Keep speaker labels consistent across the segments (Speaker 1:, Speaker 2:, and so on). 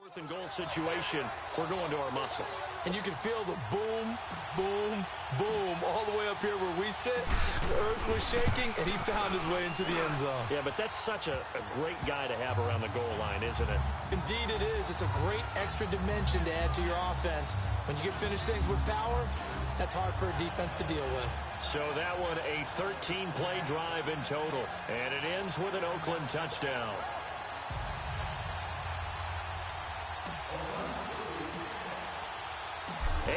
Speaker 1: Fourth and goal situation, we're going to our muscle.
Speaker 2: And you can feel the boom, boom, boom all the way up here where we sit. The earth was shaking, and he found his way into the end zone.
Speaker 1: Yeah, but that's such a great guy to have around the goal line, isn't it?
Speaker 2: Indeed it is. It's a great extra dimension to add to your offense. When you can finish things with power, that's hard for a defense to deal with.
Speaker 1: So that one, a 13-play drive in total, and it ends with an Oakland touchdown.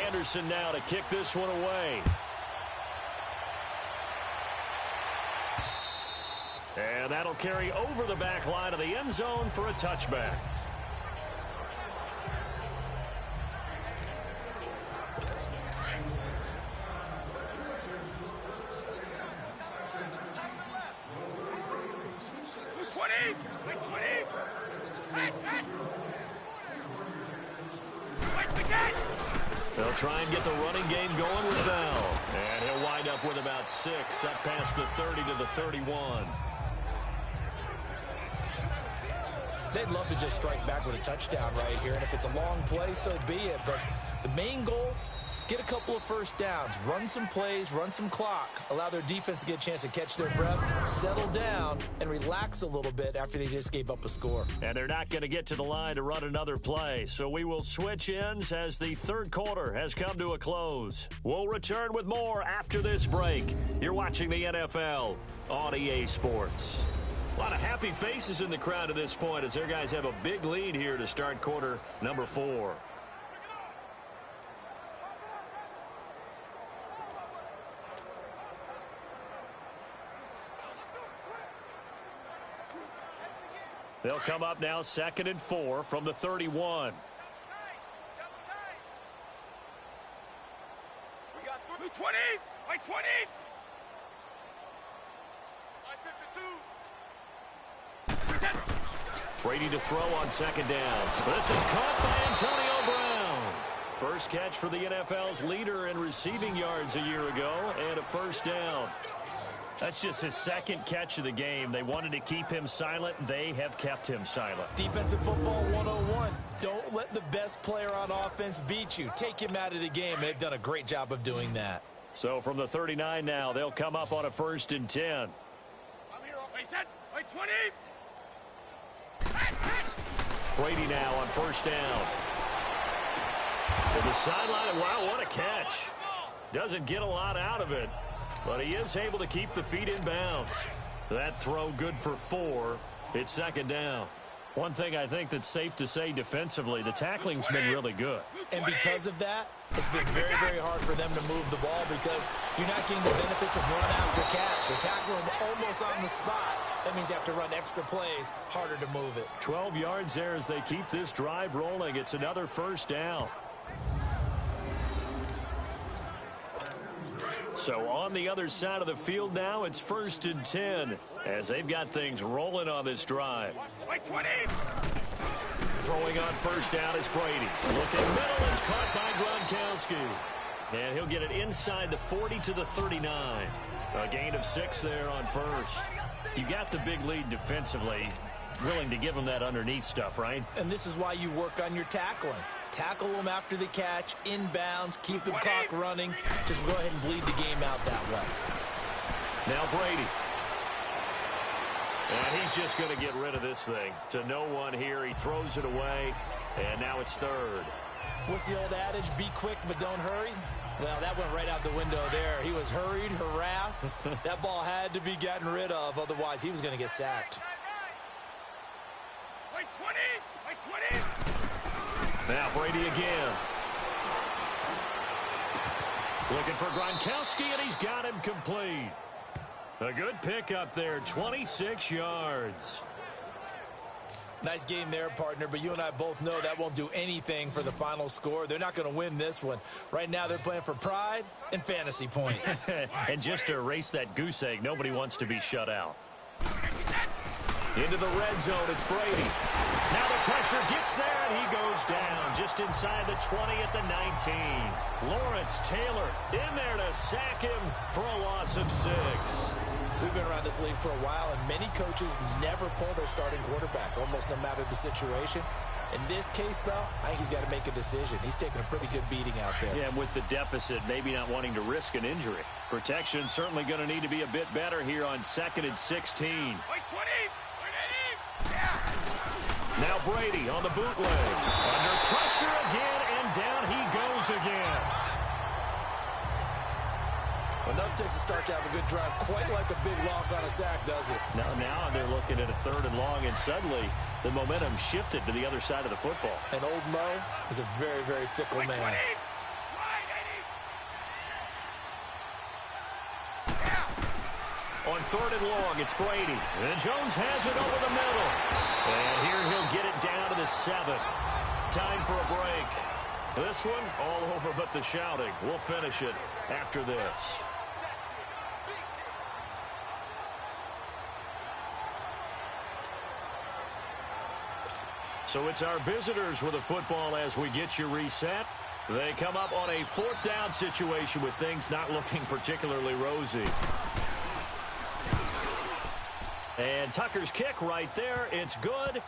Speaker 1: Anderson now to kick this one away. And that'll carry over the back line of the end zone for a touchback. They'll try and get the running game going with Bell. And he'll wind up with about 6, up past the 30 to the 31.
Speaker 2: They'd love to just strike back with a touchdown right here. And if it's a long play, so be it. But the main goal, get a couple of first downs, run some plays, run some clock, allow their defense to get a chance to catch their breath, settle down, and relax a little bit after they just gave up a score.
Speaker 1: And they're not going to get to the line to run another play, so we will switch ends as the third quarter has come to a close. We'll return with more after this break. You're watching the NFL on EA Sports. A lot of happy faces in the crowd at this point as their guys have a big lead here to start quarter number 4. They'll come up now 2nd and 4 from the 31.
Speaker 3: We got 20, like 20.
Speaker 1: Brady to throw on 2nd down. This is caught by Antonio Brown. First catch for the NFL's leader in receiving yards a year ago, and a first down. That's just his 2nd catch of the game. They wanted to keep him silent. They have kept him silent.
Speaker 2: Defensive football 101. Don't let the best player on offense beat you. Take him out of the game. They've done a great job of doing that.
Speaker 1: So from the 39 now, they'll come up on a 1st and 10.
Speaker 3: I'm here. Wait, set. Wait, 20.
Speaker 1: Brady now on 1st down. To the sideline. Wow, what a catch. Doesn't get a lot out of it, but he is able to keep the feet in bounds. That throw good for 4. It's 2nd down. One thing I think that's safe to say defensively, the tackling's been really good.
Speaker 2: And because of that, it's been very, very hard for them to move the ball because you're not getting the benefits of run after catch. You're tackling them almost on the spot. That means you have to run extra plays, harder to move it.
Speaker 1: 12 yards there as they keep this drive rolling. It's another 1st down. So on the other side of the field now, it's 1st and 10 as they've got things rolling on this drive. Throwing on 1st down is Brady. Looking middle, it's caught by Gronkowski. And he'll get it inside the 40 to the 39. A gain of 6 there on 1st. You got the big lead defensively. Willing to give them that underneath stuff, right?
Speaker 2: And this is why you work on your tackling. Tackle them after the catch, inbounds, keep the clock running. Just go ahead and bleed the game out that way.
Speaker 1: Now Brady. And he's just going to get rid of this thing. To no one here. He throws it away. And now it's 3rd.
Speaker 2: What's the old adage? Be quick, but don't hurry. Well, that went right out the window there. He was hurried, harassed. That ball had to be gotten rid of. Otherwise, he was going to get sacked.
Speaker 3: Wait, 20. Wait, 20.
Speaker 1: Now Brady again. Looking for Gronkowski, and he's got him complete. A good pickup there, 26 yards.
Speaker 2: Nice game there, partner, but you and I both know that won't do anything for the final score. They're not going to win this one. Right now, they're playing for pride and fantasy points.
Speaker 1: And just to erase that goose egg, nobody wants to be shut out. Into the red zone, it's Brady. Now the pressure gets there, and he goes down just inside the 20 at the 19. Lawrence Taylor in there to sack him for a loss of 6.
Speaker 2: We've been around this league for a while, and many coaches never pull their starting quarterback, almost no matter the situation. In this case, though, I think he's got to make a decision. He's taking a pretty good beating out there.
Speaker 1: Yeah, and with the deficit, maybe not wanting to risk an injury. Protection certainly going to need to be a bit better here on 2nd and 16. Now Brady on the bootleg. Under pressure again, and down he goes again.
Speaker 2: Enough takes a start to have a good drive. Quite like a big loss on a sack, does it?
Speaker 1: Now they're looking at a 3rd and long, and suddenly the momentum shifted to the other side of the football.
Speaker 2: And old Mo is a very, very fickle man.
Speaker 1: On 3rd and long, it's Brady. And Jones has it over the middle. And here he'll get it down to the 7. Time for a break. This one, all over but the shouting. We'll finish it after this. So it's our visitors with the football as we get you reset. They come up on a 4th down situation with things not looking particularly rosy. And Tucker's kick right there. It's good.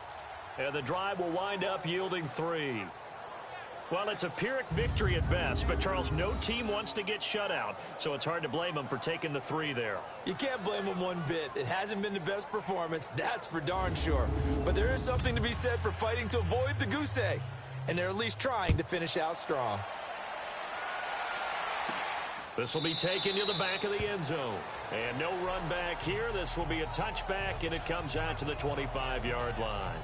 Speaker 1: And the drive will wind up yielding 3. Well, it's a Pyrrhic victory at best, but, Charles, no team wants to get shut out, so it's hard to blame them for taking the 3 there.
Speaker 2: You can't blame them one bit. It hasn't been the best performance, that's for darn sure. But there is something to be said for fighting to avoid the goose egg, and they're at least trying to finish out strong.
Speaker 1: This will be taken to the back of the end zone. And no run back here. This will be a touchback, and it comes out to the 25-yard line.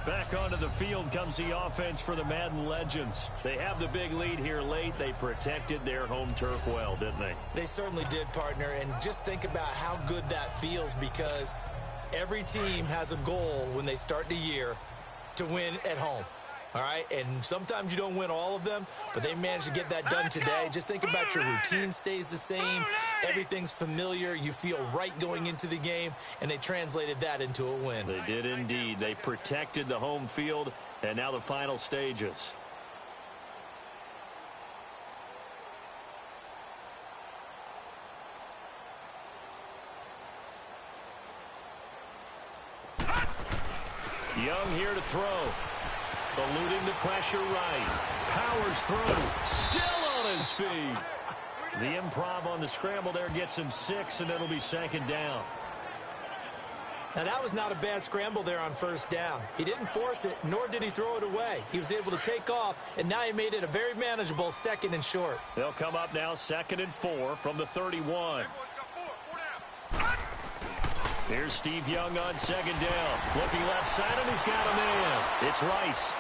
Speaker 1: Back onto the field comes the offense for the Madden Legends. They have the big lead here late. They protected their home turf well, didn't they? They
Speaker 2: certainly did, partner. And just think about how good that feels, because every team has a goal when they start the year to win at home. All right, and sometimes you don't win all of them, but they managed to get that done today. Just think about your routine stays the same. Everything's familiar. You feel right going into the game, and they translated that into a win.
Speaker 1: They did indeed. They protected the home field, and now the final stages. Young here to throw. Eluding the pressure right. Powers through. Still on his feet. The improv on the scramble there gets him 6, and it'll be 2nd down.
Speaker 2: Now, that was not a bad scramble there on 1st down. He didn't force it, nor did he throw it away. He was able to take off, and now he made it a very manageable 2nd and short.
Speaker 1: They'll come up now 2nd and 4 from the 31. Here's Steve Young on 2nd down. Looking left side, and he's got him in. It's Rice.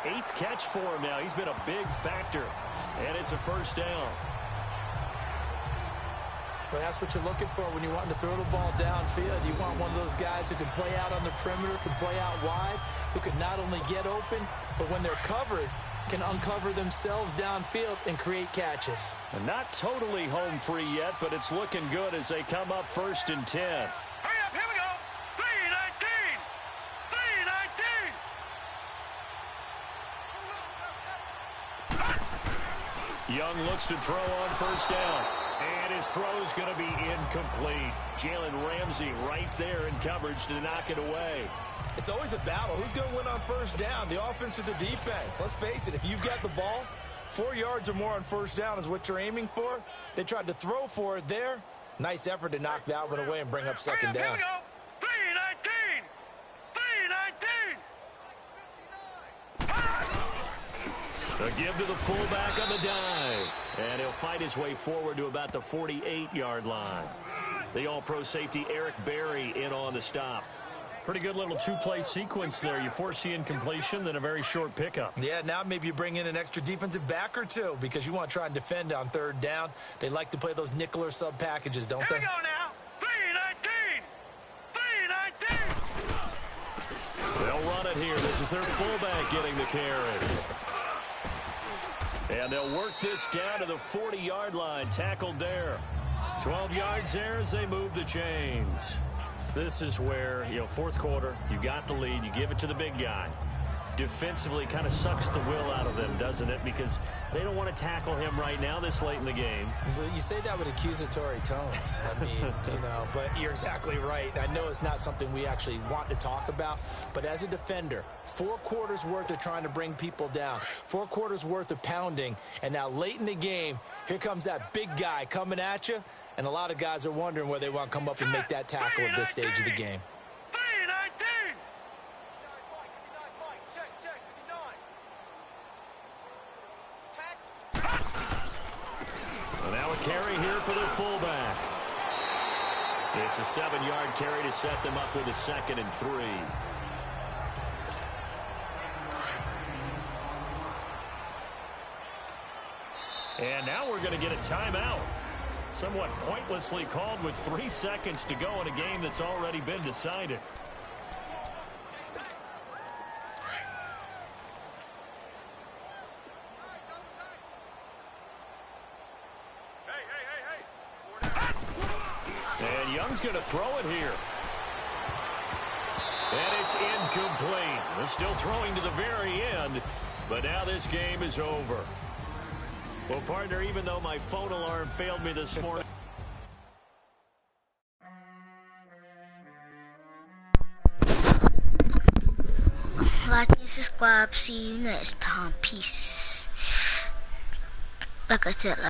Speaker 1: 8th catch for him now. He's been a big factor. And it's a 1st down.
Speaker 2: Well, that's what you're looking for when you want to throw the ball downfield. You want one of those guys who can play out on the perimeter, can play out wide, who can not only get open, but when they're covered, can uncover themselves downfield and create catches.
Speaker 1: And not totally home free yet, but it's looking good as they come up 1st and 10.
Speaker 3: Hurry up, here we go. 3-19. 3-19.
Speaker 1: Young looks to throw on 1st down. And his throw's going to be incomplete. Jalen Ramsey right there in coverage to knock it away.
Speaker 2: It's always a battle. Who's going to win on 1st down, the offense or the defense? Let's face it, if you've got the ball, 4 yards or more on 1st down is what you're aiming for. They tried to throw for it there. Nice effort to knock that one away and bring up 2nd down.
Speaker 3: Here we go. 3-19. 3-19.
Speaker 1: A give to the fullback on the dive. And he'll fight his way forward to about the 48-yard line. The all-pro safety Eric Berry in on the stop. Pretty good little 2-play sequence there. You force the incompletion, then a very short pickup.
Speaker 2: Yeah, now maybe you bring in an extra defensive back or two because you want to try and defend on 3rd down. They like to play those nickel or sub packages, don't they?
Speaker 3: Here we go now. 3-19. 3-19.
Speaker 1: They'll run it here. This is their fullback getting the carry. And they'll work this down to the 40-yard line. Tackled there. 12 yards there as they move the chains. This is where, 4th quarter, you got the lead. You give it to the big guy. defensively kind of sucks the will out of them, doesn't it? Because they don't want to tackle him right now this late in the game.
Speaker 2: Well, you say that with accusatory tones. I mean, but you're exactly right. I know it's not something we actually want to talk about, but as a defender, 4 quarters worth of trying to bring people down, 4 quarters worth of pounding, and now late in the game, here comes that big guy coming at you, and a lot of guys are wondering where they want to come up and make that tackle at this stage of the game.
Speaker 3: 319.
Speaker 1: And now a carry here for their fullback. It's a 7-yard carry to set them up with a 2nd and 3. And now we're going to get a timeout. Somewhat pointlessly called with 3 seconds to go in a game that's already been decided. And Young's going to throw it here. And it's incomplete. They're still throwing to the very end, but now this game is over. Well, partner, even though my phone alarm failed me this morning.
Speaker 4: Like and subscribe. See you next time. Peace. Like I said,